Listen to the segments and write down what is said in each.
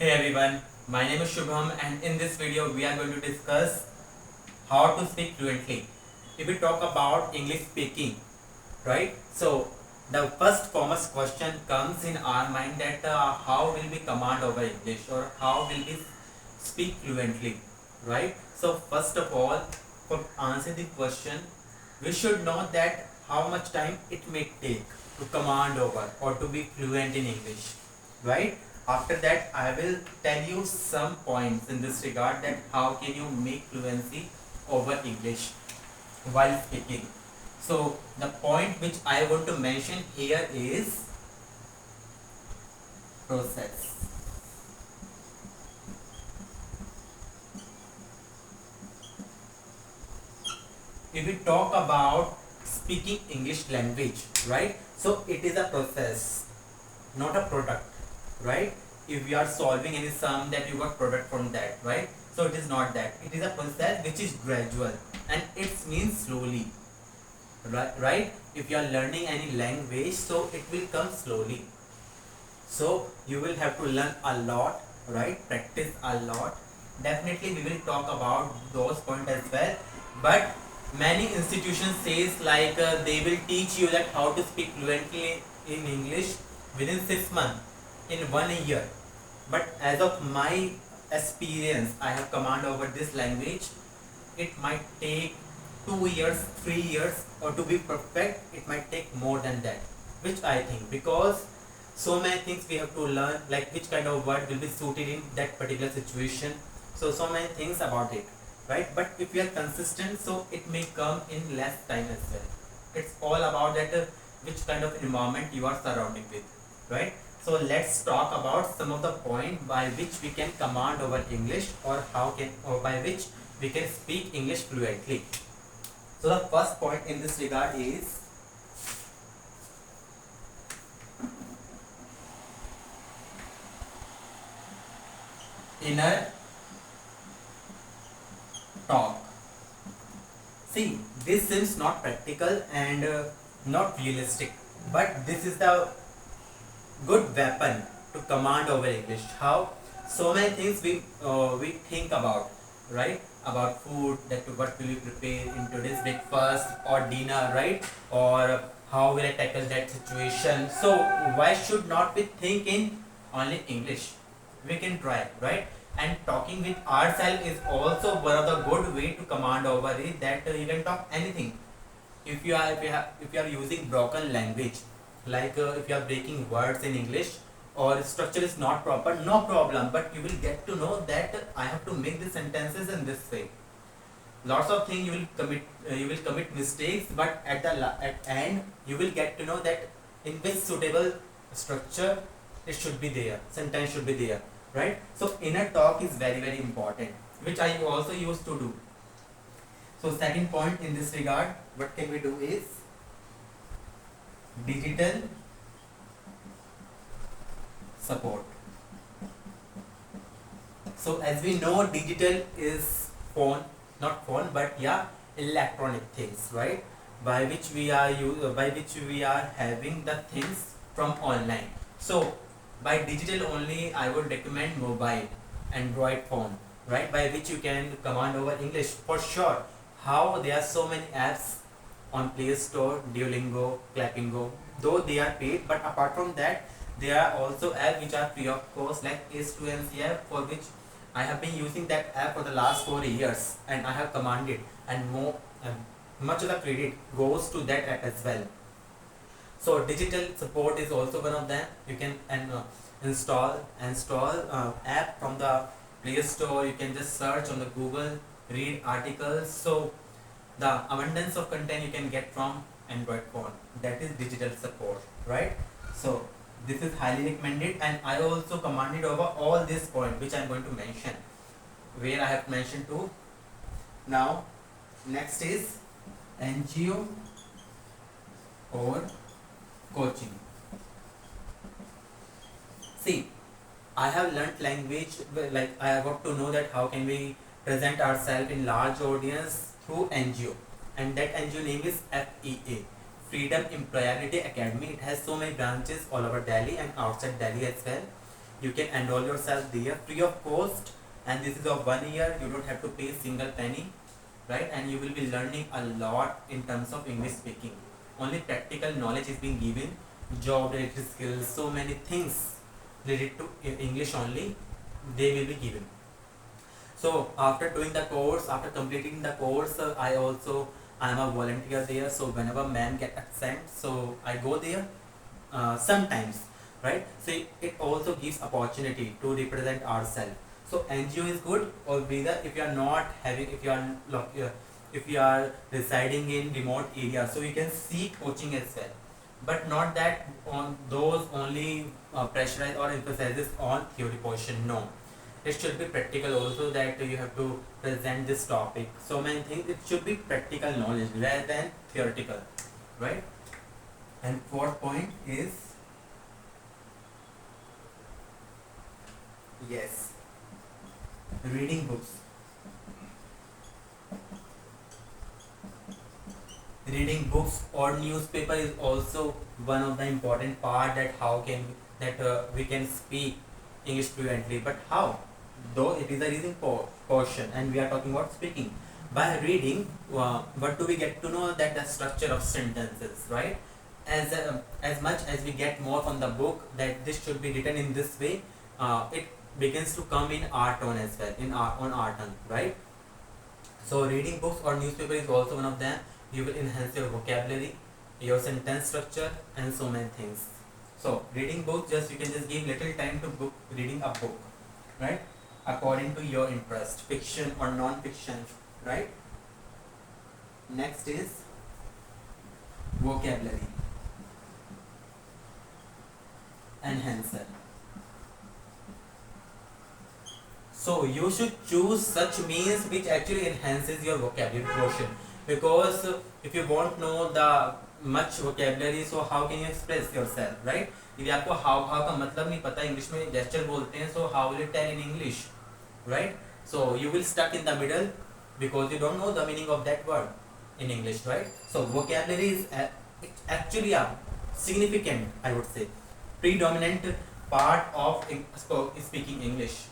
Hey everyone, my name is Shubham and in this video we are going to discuss how to speak fluently. If we talk about English speaking, right? So the first foremost question comes in our mind that how will we command over English or how will we speak fluently, right? So first of all, for answer the question, we should know that how much time it may take to command over or to be fluent in English, right? After that, I will tell you some points in this regard that how can you make fluency over English while speaking. So the point which I want to mention here is process. If we talk about speaking English language, right? So it is a process, not a product, right? If you are solving any sum that you got product from that, right? So it is not that. It is a process which is gradual and it means slowly, right? If you are learning any language, so it will come slowly. So you will have to learn a lot, right? Practice a lot. Definitely we will talk about those points as well. But many institutions says like they will teach you that how to speak fluently in English within 6 months, in 1 year. But as of my experience, I have command over this language. It might take 2 years, 3 years, or to be perfect, it might take more than that. Which I think because so many things we have to learn, like which kind of word will be suited in that particular situation. So many things about it, right? But if you are consistent, so it may come in less time as well. It's all about that which kind of environment you are surrounding with, right? So let's talk about some of the point by which we can command over English or by which we can speak English fluently. So the first point in this regard is inner talk. See, this seems not practical and not realistic, but this is the good weapon to command over English. How? So many things we think about, right? About food, that what will we prepare in today's breakfast or dinner, right? Or how will I tackle that situation? So why should not we think in only English? We can try, right? And talking with ourselves is also one of the good way to command over it, that you can talk anything. If you are using broken language, like if you are breaking words in English or structure is not proper, no problem, but you will get to know that I have to make the sentences in this way. Lots of things you will commit mistakes, but at end you will get to know that in which suitable structure it should be there, sentence should be there, right? So inner talk is very important, which I also used to do. So second point in this regard, what can we do is digital support. So as we know, digital is phone, not phone, but yeah, electronic things, right? By which we are having the things from online. So by digital only, I would recommend mobile, Android phone, right? By which you can command over English for sure. How there are so many apps on Play Store, Duolingo, Clappingo, though they are paid, but apart from that, there are also apps which are free of cost, like Fluency app, for which I have been using that app for the last 4 years, and I have commanded, and much of the credit goes to that app as well. So digital support is also one of them. You can install app from the Play Store. You can just search on the Google, read articles. So the abundance of content you can get from Android phone. That is digital support, right? So this is highly recommended, and I also commanded over all these points which I am going to mention, where I have mentioned two. Now next is NGO or coaching. See, I have learnt language, like I have got to know that how can we present ourselves in large audience through NGO, and that NGO name is FEA, Freedom Employability Academy. It has so many branches all over Delhi and outside Delhi as well. You can enroll yourself there free of cost, and this is of 1 year. You don't have to pay a single penny, right? And you will be learning a lot in terms of English speaking. Only practical knowledge is being given, job related skills, so many things related to English only they will be given. So after doing the course, after completing the course, I am a volunteer there. So whenever man get absent, so I go there sometimes, right? So it also gives opportunity to represent ourselves. So NGO is good, or whether if you are not having, if you are residing in remote areas, so you can seek coaching as well, but not that on those only pressurize or emphasizes on theory portion. No, it should be practical also, that you have to present this topic. So many things, it should be practical knowledge rather than theoretical, right? And fourth point is, yes, reading books. Reading books or newspaper is also one of the important part, that how can we can speak English fluently. But how? Though it is a reading portion, and we are talking about speaking. By reading, what do we get to know? That the structure of sentences, right? As much as we get more from the book, that this should be written in this way, it begins to come in our tone as well, on our tongue, right? So reading books or newspaper is also one of them. You will enhance your vocabulary, your sentence structure, and so many things. So reading books, just you can just give little time to reading a book, right? According to your interest, fiction or non-fiction, right? Next is vocabulary enhancer. So you should choose such means which actually enhances your vocabulary portion, because if you won't know the much vocabulary, so how can you express yourself, right? यदि आपको हाव भाव का मतलब नहीं पता, English में gesture बोलते हैं, so how will you tell in English, right? So you will stuck in the middle because you don't know the meaning of that word in English, right? So vocabulary is actually a significant, I would say, predominant part of speaking English,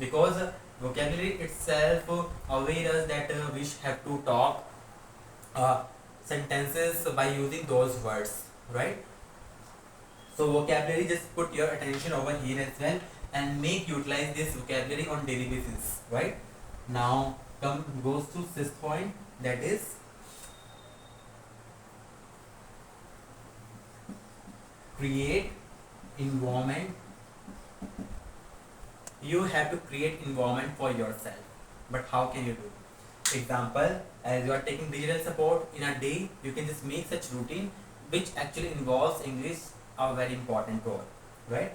because vocabulary itself aware us that we have to talk sentences by using those words, right? So vocabulary, just put your attention over here as well, and make utilize this vocabulary on daily basis, right? Now goes to sixth point, that is create environment. You have to create environment for yourself, but how can you do? Example, as you are taking digital support in a day, you can just make such routine which actually involves English a very important role, right?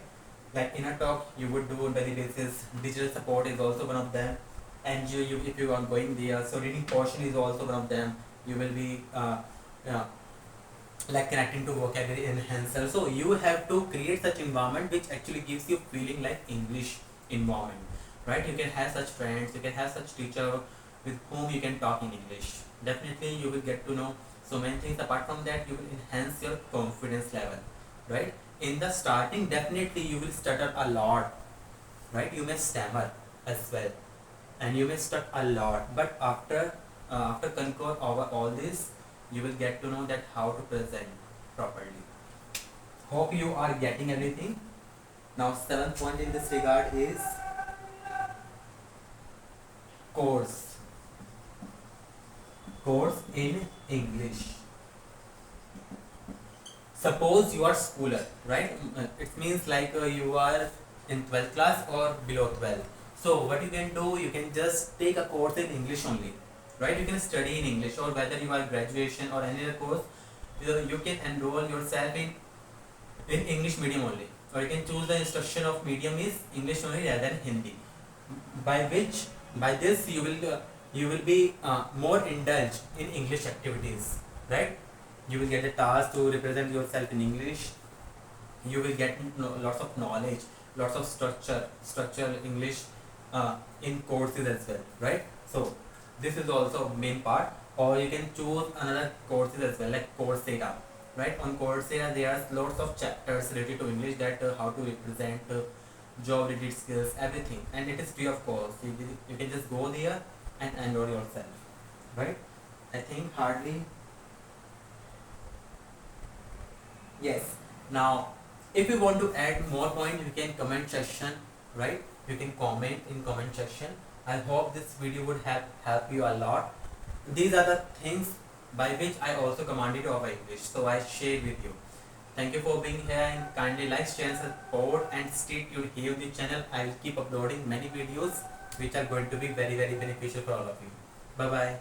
Like in a talk you would do on daily basis. Digital support is also one of them, and you if you are going there, so reading portion is also one of them. You will be like connecting to vocabulary enhancer. So you have to create such environment which actually gives you feeling like English environment, right? You can have such friends, you can have such teacher with whom you can talk in English. Definitely you will get to know so many things. Apart from that, you will enhance your confidence level, right? In the starting, definitely you will stutter a lot, right? You may stammer as well, and you may stutter a lot, but after conquer over all this, you will get to know that how to present properly. Hope you are getting everything. Now seventh point in this regard is course in English. Suppose you are schooler, right? It means like you are in 12th class or below 12. So what you can do, you can just take a course in English only, right? You can study in English, or whether you are graduation or any other course, you can enroll yourself in English medium only, or you can choose the instruction of medium is English only rather than Hindi, by this you will be more indulged in English activities, right? You will get a task to represent yourself in English. You will get lots of knowledge, lots of structural English in courses as well, right? So this is also main part. Or you can choose another courses as well, like Coursera, right? On Coursera there are lots of chapters related to English, that how to represent job related skills, everything, and it is free of cost. You can just go there and enroll yourself, right? I think hardly. Yes. Now, if you want to add more point, you can comment section, right? You can comment in comment section. I hope this video would have help you a lot. These are the things by which I also commanded our English, so I shared with you. Thank you for being here, and kindly like, share, and support, and stay tuned here with the channel. I will keep uploading many videos which are going to be very beneficial for all of you. Bye bye.